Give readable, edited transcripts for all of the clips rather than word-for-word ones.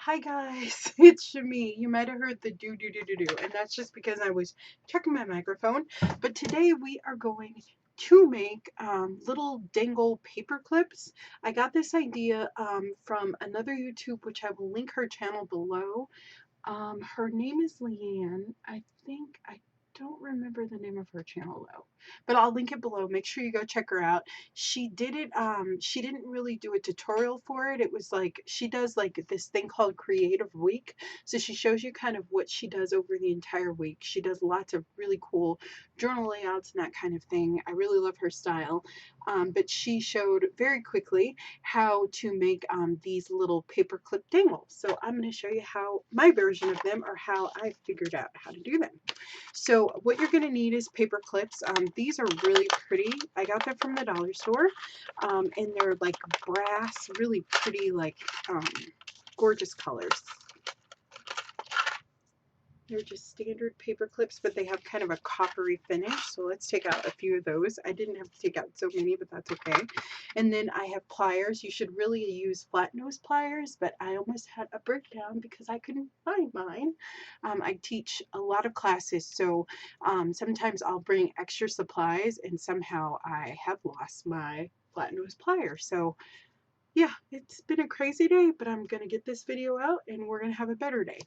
Hi guys, it's Shami. You might have heard the do, and that's just because I was checking my microphone. But today we are going to make little dangle paper clips. I got this idea from another YouTube, which I will link her channel below. Her name is Leanne. I don't remember the name of her channel though, but I'll link it below. Make sure you go check her out. She did it, she didn't really do a tutorial for it. It was like, she does like this thing called Creative Week. So she shows you kind of what she does over the entire week. She does lots of really cool journal layouts and that kind of thing. I really love her style. But she showed very quickly how to make these little paperclip dangles. So I'm going to show you how my version of them, or how I figured out how to do them. So what you're going to need is paper clips. These are really pretty. I got them from the dollar store, and they're like brass, really pretty, like gorgeous colors. They're just standard paper clips, but they have kind of a coppery finish. So let's take out a few of those. I didn't have to take out so many, but that's okay. And then I have pliers. You should really use flat nose pliers, but I almost had a breakdown because I couldn't find mine. I teach a lot of classes, so sometimes I'll bring extra supplies, and somehow I have lost my flat nose plier. So yeah, it's been a crazy day, but I'm going to get this video out and we're going to have a better day.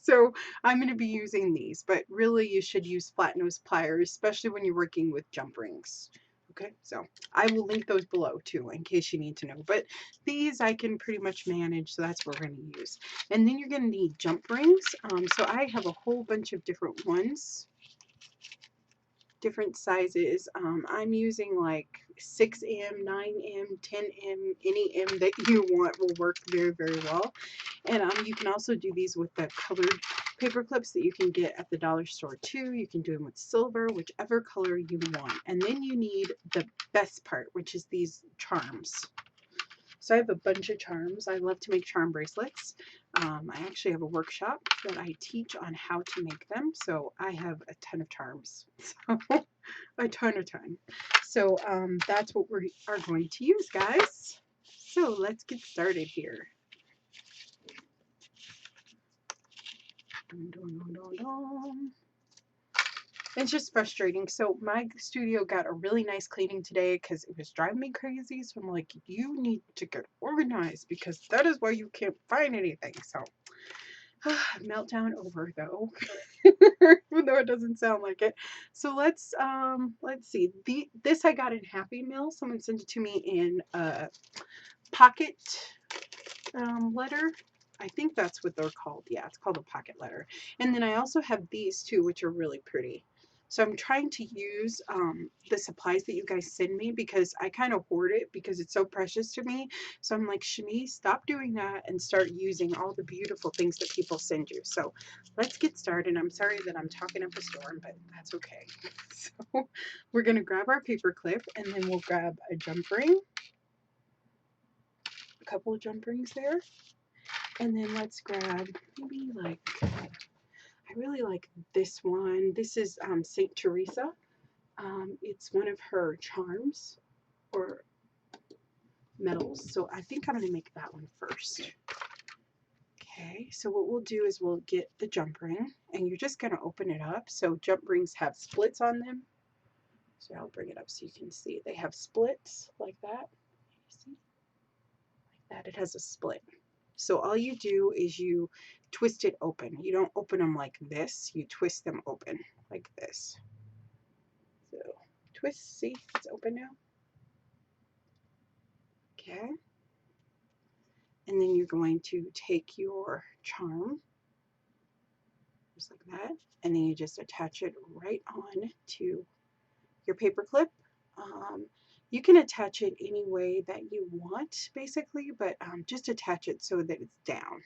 So I'm going to be using these, but really you should use flat nose pliers, especially when you're working with jump rings. Okay, so I will link those below too in case you need to know. But these I can pretty much manage, so that's what we're going to use. And then you're going to need jump rings. So I have a whole bunch of different ones, different sizes. I'm using like 6M, 9M, 10M, any M that you want will work very, very well. And you can also do these with the colored paper clips that you can get at the dollar store too. You can do them with silver, whichever color you want. And then you need the best part, which is these charms. So I have a bunch of charms. I love to make charm bracelets. I actually have a workshop that I teach on how to make them. So I have a ton of charms. So a ton. So that's what we are going to use, guys. So let's get started here. Dun, dun, dun, dun, dun. It's just frustrating. So my studio got a really nice cleaning today because it was driving me crazy. So I'm like, you need to get organized because that is why you can't find anything. So meltdown over though, even though it doesn't sound like it. So let's see. This I got in Happy Meal. Someone sent it to me in a pocket letter. I think that's what they're called. Yeah, it's called a pocket letter. And then I also have these two, which are really pretty. So I'm trying to use the supplies that you guys send me because I kind of hoard it because it's so precious to me. So I'm like, Shami, stop doing that and start using all the beautiful things that people send you. So let's get started. I'm sorry that I'm talking up a storm, but that's okay. So we're going to grab our paper clip, and then we'll grab a jump ring, a couple of jump rings there. And then let's grab maybe like, I really like this one. This is St. Teresa. It's one of her charms or medals. So I think I'm going to make that one first. Okay, so what we'll do is we'll get the jump ring, and you're just going to open it up. So jump rings have splits on them. So I'll bring it up so you can see. They have splits like that. See? Like that. It has a split. So all you do is you twist it open. You don't open them like this. You twist them open like this. So twist, see, it's open now. Okay. And then you're going to take your charm, just like that, and then you just attach it right on to your paper clip. You can attach it any way that you want, basically, but just attach it so that it's down,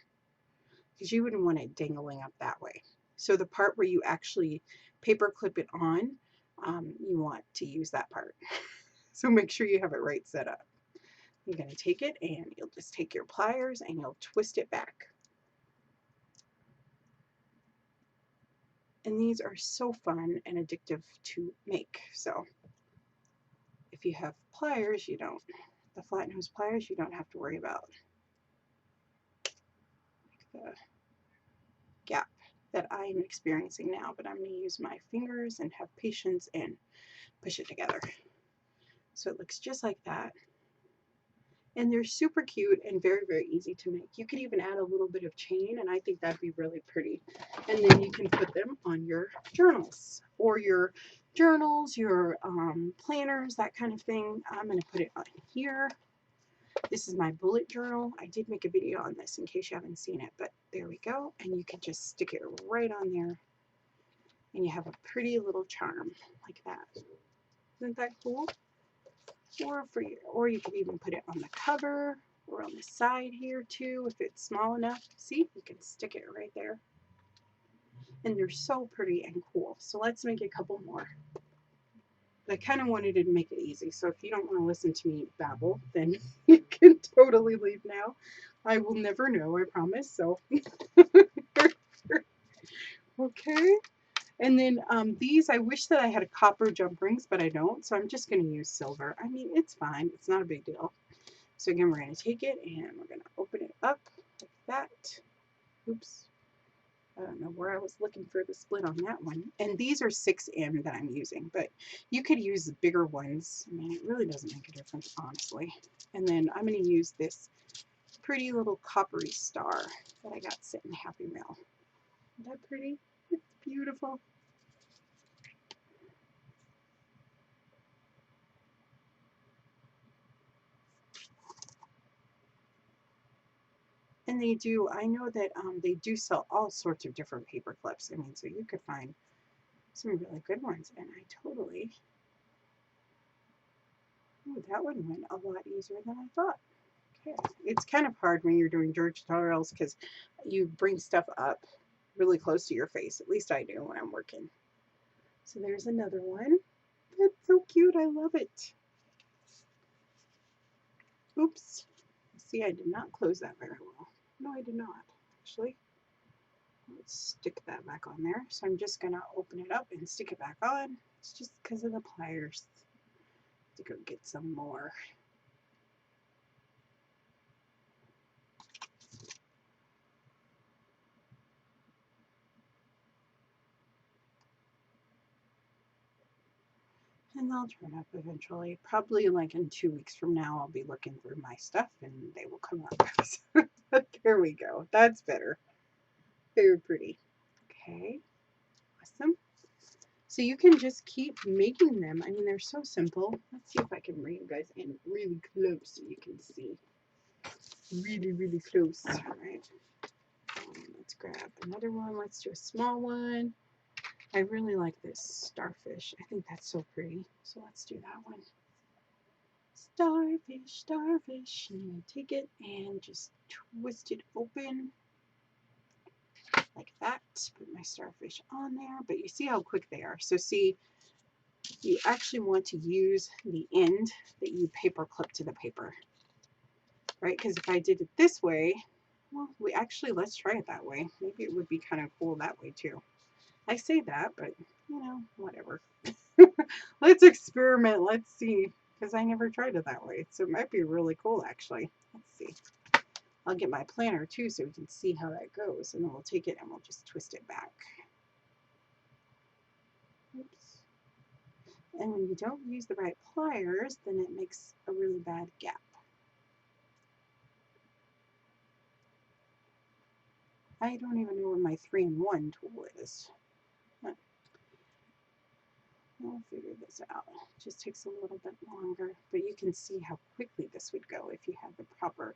because you wouldn't want it dangling up that way. So the part where you actually paper clip it on, you want to use that part. So make sure you have it right set up. You're going to take it, and you'll just take your pliers and you'll twist it back. And these are so fun and addictive to make. So if you have pliers, the flat nose pliers, you don't have to worry about the gap that I'm experiencing now, but I'm going to use my fingers and have patience and push it together. So it looks just like that. And they're super cute and very, very easy to make. You could even add a little bit of chain, and I think that'd be really pretty. And then you can put them on your journals, or your planners, that kind of thing. I'm going to put it on here. This is my bullet journal. I did make a video on this in case you haven't seen it, but there we go. And you can just stick it right on there, and you have a pretty little charm like that. Isn't that cool? Or you could even put it on the cover or on the side here too if it's small enough. See, you can stick it right there. And they're so pretty and cool. So let's make a couple more. But I kind of wanted to make it easy. So if you don't want to listen to me babble, then you can totally leave now. I will never know, I promise. So, okay. And then these, I wish that I had a copper jump rings, but I don't. So I'm just going to use silver. I mean, it's fine. It's not a big deal. So again, we're going to take it and we're going to open it up like that. Oops. I don't know where I was looking for the split on that one. And these are 6M that I'm using, but you could use bigger ones. I mean, it really doesn't make a difference, honestly. And then I'm going to use this pretty little coppery star that I got sent in Happy Mail. Isn't that pretty? It's beautiful. And they do, I know that they do sell all sorts of different paper clips. I mean, so you could find some really good ones. And I totally, ooh, that one went a lot easier than I thought. Okay, it's kind of hard when you're doing George tutorials because you bring stuff up really close to your face. At least I do when I'm working. So there's another one. That's so cute. I love it. Oops. See, I did not close that very well. No, I did not, actually. Let's stick that back on there. So I'm just going to open it up and stick it back on. It's just because of the pliers. To go get some more. And they'll turn up eventually. Probably like in 2 weeks from now, I'll be looking through my stuff and they will come up. There we go. That's better. Very pretty. Okay. Awesome. So you can just keep making them. I mean, they're so simple. Let's see if I can bring you guys in really close so you can see. Really, really close. All right. Let's grab another one. Let's do a small one. I really like this starfish. I think that's so pretty. So let's do that one. Starfish, starfish. I'm going to take it and just twist it open like that. Put my starfish on there. But you see how quick they are. So see, you actually want to use the end that you paper clip to the paper. Right? Because if I did it this way, well, let's try it that way. Maybe it would be kind of cool that way too. I say that, but you know, whatever. Let's experiment. Let's see. Because I never tried it that way. So it might be really cool, actually. Let's see. I'll get my planner too so we can see how that goes. And then we'll take it and we'll just twist it back. Oops. And when you don't use the right pliers, then it makes a really bad gap. I don't even know where my 3-in-1 tool is. We'll figure this out. It just takes a little bit longer, but you can see how quickly this would go if you have the proper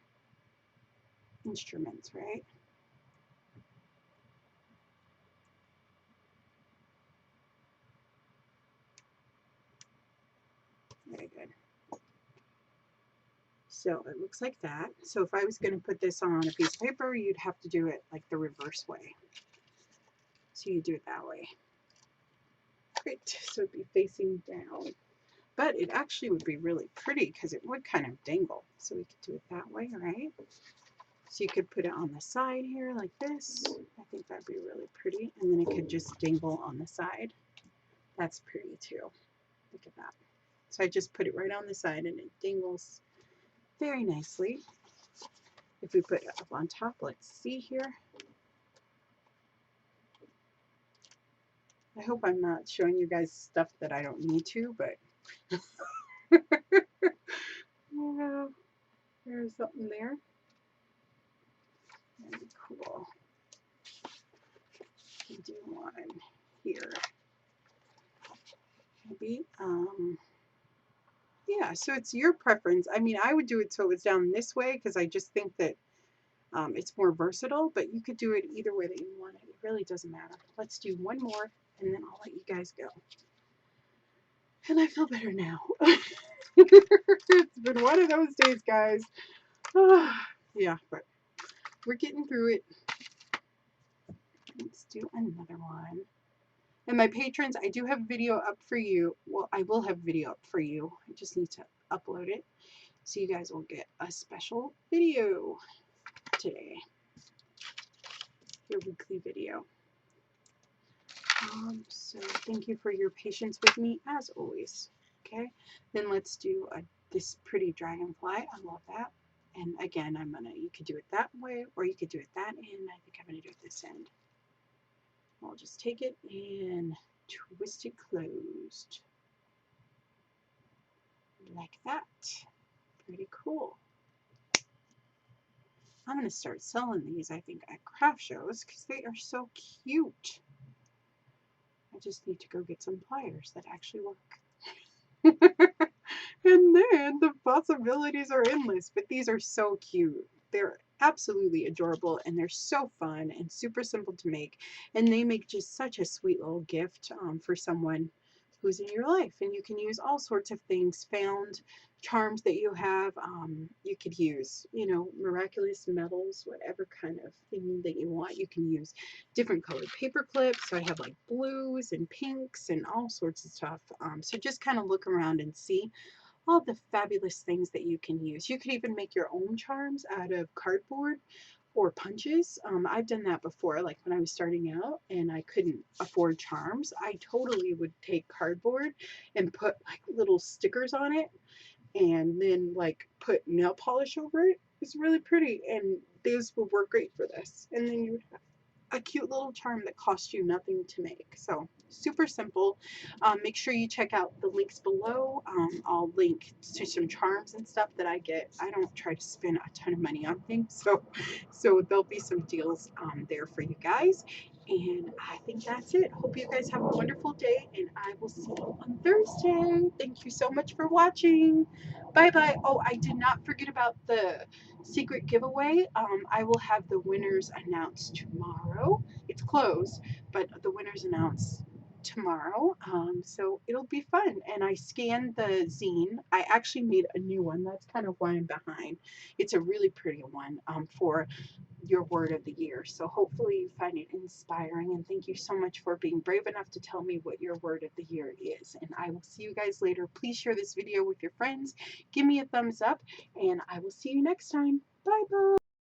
instruments, right? Very good. So it looks like that. So if I was going to put this on a piece of paper, you'd have to do it like the reverse way. So you do it that way. Great. So it'd be facing down. But it actually would be really pretty because it would kind of dangle. So we could do it that way, right? So you could put it on the side here like this. I think that'd be really pretty. And then it could just dangle on the side. That's pretty too. Look at that. So I just put it right on the side and it dangles very nicely. if we put it up on top, let's see here. I hope I'm not showing you guys stuff that I don't need to, but yeah, there's something there. Very cool. Do one here. Maybe. Yeah, so it's your preference. I mean, I would do it so it was down this way because I just think that it's more versatile, but you could do it either way that you want it. It really doesn't matter. Let's do one more and then I'll let you guys go. And I feel better now. It's been one of those days, guys. Yeah, but we're getting through it. Let's do another one. And my patrons, I do have video up for you. Well, I will have video up for you. I just need to upload it. So you guys will get a special video today. Your weekly video. So thank you for your patience with me as always. Okay, then let's do this pretty dragonfly. I love that. And again, you could do it that way or you could do it that end. I think I'm gonna do it this end. I'll just take it and twist it closed. Like that. Pretty cool. I'm going to start selling these, I think, at craft shows because they are so cute. I just need to go get some pliers that actually work. And then the possibilities are endless, but these are so cute. They're absolutely adorable and they're so fun and super simple to make. And they make just such a sweet little gift for someone who's in your life. And you can use all sorts of things, found charms that you have. You could use, miraculous metals, whatever kind of thing that you want. You can use different colored paper clips. So I have like blues and pinks and all sorts of stuff. So just kind of look around and see all the fabulous things that you can use. You could even make your own charms out of cardboard or punches. I've done that before, like when I was starting out and I couldn't afford charms. I totally would take cardboard and put like little stickers on it and then like put nail polish over it. It's really pretty and these would work great for this. And then you would have a cute little charm that costs you nothing to make. So super simple. Make sure you check out the links below. I'll link to some charms and stuff that I get. I don't try to spend a ton of money on things, so there'll be some deals there for you guys. And I think that's it. Hope you guys have a wonderful day, and I will see you on Thursday. Thank you so much for watching. Bye bye. Oh, I did not forget about the secret giveaway. I will have the winners announced tomorrow. It's closed, but the winners announced tomorrow. So it'll be fun. And I scanned the zine. I actually made a new one. That's kind of why I'm behind. It's a really pretty one for your word of the year. So hopefully you find it inspiring. And thank you so much for being brave enough to tell me what your word of the year is. And I will see you guys later. Please share this video with your friends. Give me a thumbs up and I will see you next time. Bye bye.